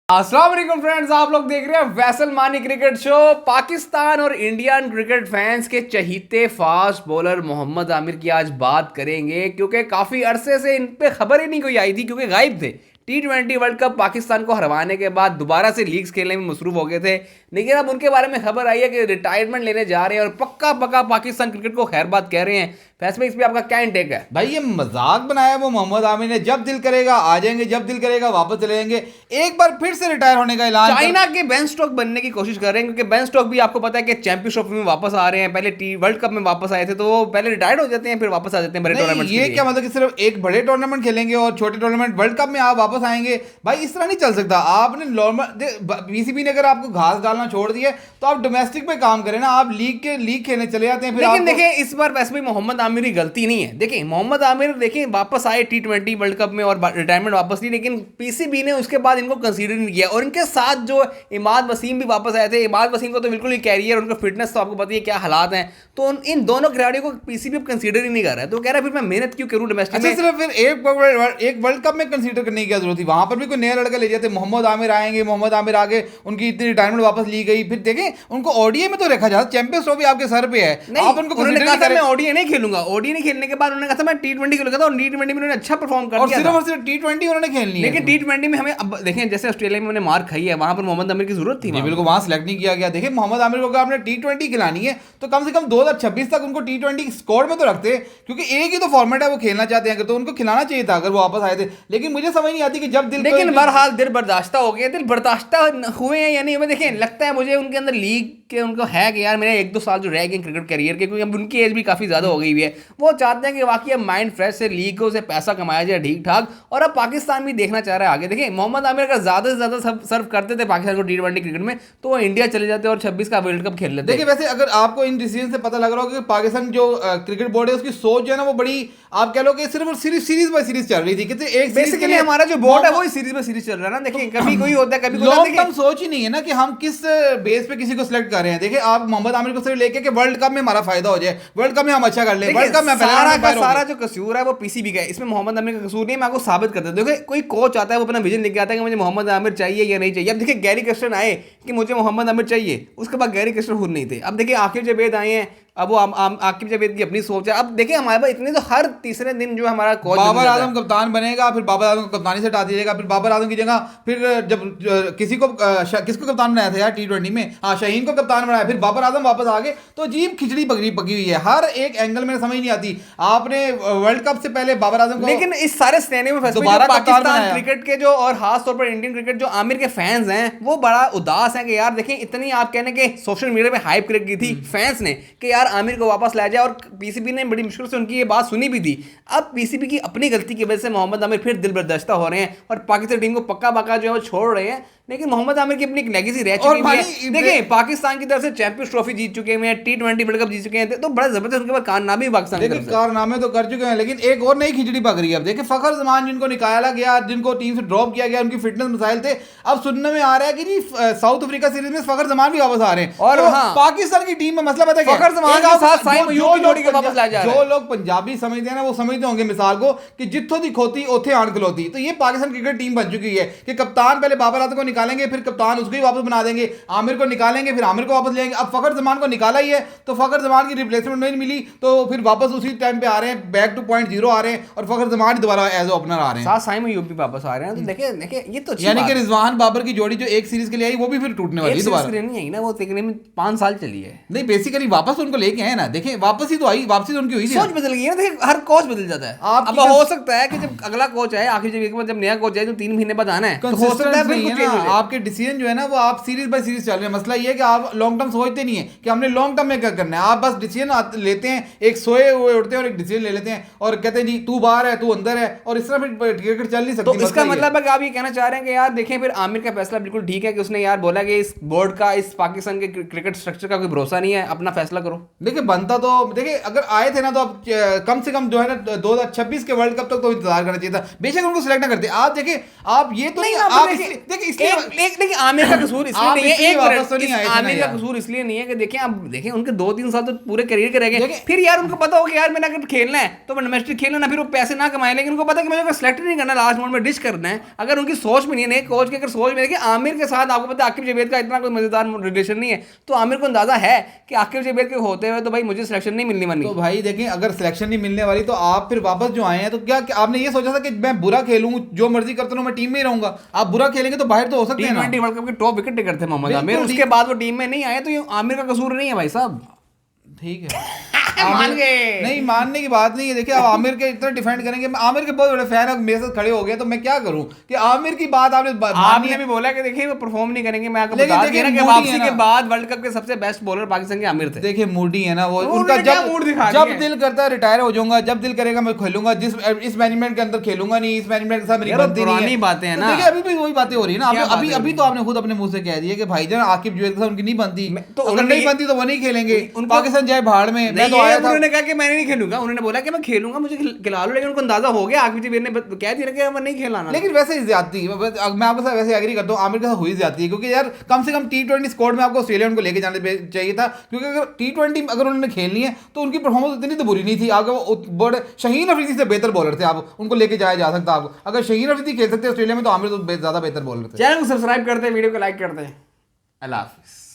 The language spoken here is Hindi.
अस्सलाम वालेकुम फ्रेंड्स, आप लोग देख रहे हैं वैसल मानी क्रिकेट शो। पाकिस्तान और इंडियन क्रिकेट फैंस के चहीते फास्ट बॉलर मोहम्मद आमिर की आज बात करेंगे, क्योंकि काफ़ी अरसे से इन पे खबर ही नहीं कोई आई थी, क्योंकि गायब थे। T20 वर्ल्ड कप पाकिस्तान को हरवाने के बाद दोबारा से लीग्स खेलने में मसरूफ हो गए थे, लेकिन अब उनके बारे में खबर आई है कि रिटायरमेंट लेने जा रहे हैं और पक्का पक्का पाकिस्तान क्रिकेट को खैर बात कह रहे हैं। फैसले इस पे आपका क्या इंटेक है? भाई ये मजाक बनाया वो मोहम्मद आमिर ने, जब दिल करेगा आ जाएंगे, जब दिल करेगा वापस चले जाएंगे। एक बार फिर से रिटायर होने का ऐलान चाइना के बेन स्टोक बनने की कोशिश कर रहे हैं, क्योंकि बेन स्टोक भी आपको पता है कि चैंपियंस ट्रॉफी में वापस आ रहे हैं। पहले वर्ल्ड कप में वापस आए थे, तो वो पहले रिटायर्ड हो जाते हैं, फिर वापस आ जाते हैं बड़े टूर्नामेंट। ये क्या मतलब कि सिर्फ एक बड़े टूर्नामेंट खेलेंगे और छोटे टूर्नामेंट वर्ल्ड कप में आप वापस आएंगे? भाई इस तरह नहीं चल सकता। आपने नॉर्मल बीसीबी ने अगर आपको घास डालना छोड़ दिया तो आप डोमेस्टिक पे काम करें ना, आप लीग खेलने चले जाते हैं। फिर लेकिन देखिए, इस बार वैसे भी मोहम्मद आमिर की गलती नहीं है। देखिए, मोहम्मद आमिर देखिए वापस आए T20 वर्ल्ड कप में और रिटायरमेंट वापस ली, लेकिन पीसीबी ने उसके बाद इनको कंसीडर नहीं किया। और इनके साथ जो इमाद वसीम भी वापस आए थे। इमाद वसीम को तो बिल्कुल ही कैरियर, उनका फिटनेस तो आपको पता ही क्या हालात हैं, तो इन दोनों खिलाड़ियों को पीसीबी कंसीडर ही नहीं कर रहा है। तो कह रहा है फिर मैं मेहनत क्यों करूं डोमेस्टिक में। सिर्फ फिर एक वर्ल्ड कप में कंसीडर करने की क्या जरूरत थी? वहां पर भी कोई नया लड़का ले जाते। मोहम्मद आमिर आएंगे, मोहम्मद आमिर आगे, उनकी इतनी रिटायरमेंट वापस ली गई। फिर देखें उनको ओडीआई में तो रखा जाता। चैंपियंस ट्रॉफी आपके सर पे है, आप उनको उन्होंने कहा था मैं ओडीआई नहीं खेलूंगा। ओडीआई नहीं खेलने के बाद उन्होंने कहा था मैं T20 खेलूंगा, और T20 में उन्होंने अच्छा परफॉर्म कर दिया और सिर्फ T20 उन्होंने खेलनी है। लेकिन T20 में हमें अब देखें, जैसे ऑस्ट्रेलिया में उन्हें मार खाई है, वहां पर मोहम्मद आमिर की जरूरत थी। बिल्कुल वहां सेलेक्ट नहीं किया गया। देखिए मोहम्मद आमिर को अगर आपने T20 खिलानी है तो कम से कम 2026 तक उनको T20 स्क्वाड में तो रखते, क्योंकि एक ही तो फॉर्मेट है वो खेलना चाहते हैं, तो उनको खिलाना चाहिए था अगर वो वापस आए थे। लेकिन मुझे समझ नहीं आती कि जब दिल, लेकिन बहरहाल दिल बर्दाश्ता हो गया। दिल बर्दाश्ता हुए हैं या नहीं, हमें देखें लगता है मुझे उनके अंदर लीग के उनको है कि यार मेरे 1-2 साल जो रह गए क्रिकेट करियर के, क्योंकि अब उनकी एज भी काफ़ी ज़्यादा हो गई हुई है। वो चाहते हैं कि वाकई अब माइंड फ्रेश से लीगों से पैसा कमाया जाए ठीक ठाक, और अब पाकिस्तान भी देखना चाह रहा है आगे। देखिए मोहम्मद आमिर अगर ज़्यादा से ज़्यादा सर्व करते थे पाकिस्तान को T20 क्रिकेट में, तो वो इंडिया चले जाते और 26 का वर्ल्ड कप खेल लेते। देखिए वैसे अगर आपको इन डिसीजन से पता लग रहा हो कि पाकिस्तान जो क्रिकेट बोर्ड है उसकी सोच जो है ना वो बड़ी, आप कह लो कि सिर्फ सीरीज बाय सीरीज चल रही थी। कितने एक बेसिकली हमारा जो बोर्ड है वो सीरीज बाय सीरीज चल रहा है ना। देखिए कभी कोई होता है, कभी लॉन्ग टर्म सोच ही नहीं है ना कि हम किस बेस पे किसी को सिलेक्ट कर रहे हैं। देखिए आप मोहम्मद आमिर को सिर्फ लेके कि वर्ल्ड कप में हमारा फायदा हो जाए, वर्ल्ड कप में हम अच्छा कर ले, वर्ल्ड कप में सारा जो कसूर है वो पीसीबी का है। इसमें मोहम्मद आमिर का कसूर नहीं है। मैं आपको साबित करता हूं। देखिए कोई कोच आता है, वो अपना विजन लेके आता है कि मुझे मोहम्मद आमिर चाहिए या नहीं चाहिए। अब देखिए गैरी क्रिस्टन आए कि मुझे मोहम्मद आमिर चाहिए, उसके बाद गैरी क्रिस्टन खुद नहीं थे। अब देखिए आकिब जावेद आए हैं, अब वो आकिब जावेद की अपनी सोच है। अब देखिए हमारे पास इतने तो हर तीसरे दिन जो हमारा कोच बाबर आजम कप्तान बनेगा, फिर बाबर आजम को कप्तानी से हटा दीजिएगा, फिर बाबर आजम की जगह फिर जब किसको कप्तान बनाया था यार T20 में, हाँ शाहीन को कप्तान बनाया, फिर बाबर आजम वापस आ गए। तो अजीब खिचड़ी पकी हुई है हर एक एंगल में, समझ नहीं आती। आपने वर्ल्ड कप से पहले बाबर आजम को, लेकिन इस सारे सिनेरियो में दोबारा पाकिस्तान क्रिकेट के जो, और खास तौर पर इंडियन क्रिकेट जो आमिर के फैंस हैं, वो बड़ा उदास हैं कि यार देखें इतनी आप कहने के सोशल मीडिया पे हाइप क्रिएट की थी फैंस ने कि यार आमिर को वापस लाया जाए, और पीसीबी ने बड़ी मुश्किल से उनकी ये बात सुनी भी थी। अब पीसीबी की अपनी गलती की वजह से मोहम्मद आमिर फिर दिल बर्दाश्ता हो रहे हैं और पाकिस्तान टीम को पक्का पक्का जो है वो छोड़ रहे हैं। लेकिन मोहम्मद आमिर की अपनी एक लेगेसी रह चुकी है। देखिए पाकिस्तान की तरफ से चैंपियंस ट्रॉफी जीत चुके हैं, T20 वर्ल्ड कप जीत चुके हैं, तो बड़ा जबरदस्त उनके पास कारनामे पाकिस्तान के कारनामे तो कर चुके हैं। लेकिन एक और नई खिचड़ी पक रही है। अब देखिए फखर जमान जिनको निकाला गया, जिनको टीम से ड्रॉप किया गया, उनकी फिटनेस मसाइल थे। अब सुनने में आ रहा है कि जी साउथ अफ्रीका सीरीज में फखर जमान भी वापस आ रहे हैं, और पाकिस्तान की टीम में मसला पता है फखर जमान के साथ साइम अयूब की जोड़ी को वापस लाया जा रहा है। जो लोग पंजाबी समझते हैं ना वो समझते होंगे मिसाल को कि जिथों दी खोती ओथे आण खलोती। तो ये पाकिस्तान क्रिकेट टीम बन चुकी है कि कप्तान पहले बाबर आजम को निकालेंगे, फिर कप्तान उसको ही वापस बना देंगे, आमिर को निकालेंगे, फिर आमिर को वापस लेंगे। अब फखर जमान को निकाला ही है तो फखर जमान की रिप्लेसमेंट नहीं मिली, तो फिर वापस उसी टाइम पे आ रहे हैं, बैक टू पॉइंट जीरो आ रहे हैं, और फखर जमान दोबारा एज ओपनर आ रहे हैं। साथ साइम अयूब भी वापस आ रहे हैं। तो देखिए ये तो यानी कि रिजवान बाबर की जोड़ी जो एक सीरीज के लिए आई वो भी फिर टूटने वाली है दोबारा। नहीं आई ना, वो तकरीबन 5 साल चली है। नहीं बेसिकली वापस उनको लेके आए ना। देखिए वापस ही तो आई, वापसी तो उनकी हुई थी। सोच बदल गई है ना। देखिए हर कोच बदल जाता है। अब हो सकता है कि जब अगला कोच आए आखिर जब नया कोच आए जो 3 महीने बाद आना है, तो हो सकता है आपके डिसीजन जो है ना वो आप सीरीज बाय सीरीज चल रहे हैं। मसला ये है कि आप लॉन्ग टर्म सोचते नहीं है कि हमने लॉन्ग टर्म में क्या करना है। आप बस डिसीजन लेते हैं, एक सोए हुए उठते हैं और एक डिसीजन ले लेते हैं और कहते हैं जी तू बाहर है तू अंदर है, और इस तरह फिर क्रिकेट चल नहीं सकती। तो इसका मतलब है कि आप ये कहना चाह रहे हैं कि यार देखें फिर आमिर का फैसला बिल्कुल ठीक है कि उसने यार बोला कि इस बोर्ड का, इस पाकिस्तान के क्रिकेट स्ट्रक्चर का कोई भरोसा नहीं है, अपना फैसला करो। देखिए बनता तो, देखिए अगर आए थे ना तो अब कम से कम जो है ना 2026 के वर्ल्ड कप तक तो इंतजार करना चाहिए था। बेशक उनको सिलेक्ट ना करते। आप देखिए आप ये तो नहीं, आप देखिए इसलिए लेकिन आमिर का कसूर इसलिए नहीं है, एक वापस तो नहीं आए थे ना आमिर का यार। कसूर इसलिए नहीं है कि देखिए अब देखें उनके 2-3 साल तो पूरे करियर के रह गए, फिर यार उनको पता हो कि यार मैंने अगर खेलना है तो मैं डोमेस्टिक खेलना ना, फिर वो पैसे ना कमाए, लेकिन उनको पता है कि मुझे सेलेक्ट नहीं करना, लास्ट मोमेंट में डिश करना है। अगर उनकी सोच में नहीं है, नए कोच की अगर सोच में है कि आमिर के साथ आपको पता है आकिब जावेद का इतना कोई मजेदार रिलेशन नहीं है, तो आमिर को अंदाजा है कि आकिब जावेद के होते हुए तो भाई मुझे सिलेक्शन नहीं मिलनी वाली। तो भाई देखें अगर सिलेक्शन नहीं मिलने वाली तो आप फिर वापस जो आए हैं तो क्या आपने ये सोचा था कि मैं बुरा खेलूं, जो मर्जी करता रहूं, मैं टीम में ही रहूंगा? आप बुरा खेलेंगे तो बाहर तो हो सकते हैं ना। T20 वर्ल्ड कप के टॉप विकेट टेकर थे मोहम्मद आमिर, उसके बाद वो टीम में नहीं आए, तो ये आमिर का कसूर नहीं है भाई साहब। ठीक है मान गए। नहीं मानने की बात नहीं है। देखिए आप आमिर के इतना डिफेंड करेंगे, मैं आमिर के बहुत बड़े फैन है, मेरे साथ खड़े हो गए तो मैं क्या करूं कि आमिर की बात आपने भी बोला कि देखिए वो परफॉर्म नहीं करेंगे, मैं आपको बता दिया ना कि वापसी के बाद वर्ल्ड कप के सबसे बेस्ट बॉलर पाकिस्तान के आमिर थे। देखिए मूडी है ना वो, तो उनका जब दिल दिल करता है रिटायर हो जाऊंगा, जब दिल करेगा मैं खेलूंगा, इस मैनेजमेंट के अंदर खेलूंगा नहीं, इस मैनेजमेंट के साथ मेरी बनती नहीं है। बातें हैं ना, देखिए अभी भी वही बातें हो रही है ना, अभी तो आपने खुद अपने मुंह से कह दिया कि भाईजान आकिब जावेद के साथ उनकी नहीं बनती, तो अगर नहीं बनती तो वो नहीं खेलेंगे, पाकिस्तान जाए भाड़ में। मैं तो आया था, उन्होंने कहा कि मैं नहीं खेलूंगा, उन्होंने बोला कि मैं खेलूंगा, मुझे खिला लो, लेकिन उनको अंदाजा हो गया आकिब जावेद ने कह दिया कि मैं नहीं खिलाना। लेकिन वैसे ज्यादती मैं आपके साथ वैसे एग्री करता हूँ, आमिर के साथ हुई ज्यादती है, क्योंकि यार कम से कम T20 स्क्वाड में आपको ऑस्ट्रेलिया उनको लेके जाने चाहिए था, क्योंकि अगर T20 अगर उन्होंने खेलनी है तो उनकी परफॉर्मेंस इतनी तो बुरी नहीं थी। आगे वो बड़े शहीन अफरीदी से बेहतर बॉलर थे, आप उनको लेके जाया जा सकता। आप अगर शहीन अफरीदी खेल सकते ऑस्ट्रेलिया में तो आमिर तो ज्यादा बेहतर बॉलर थे। चैनल को सब्सक्राइब करते हैं, वीडियो को लाइक करते हैं। अल्लाह हाफिज़।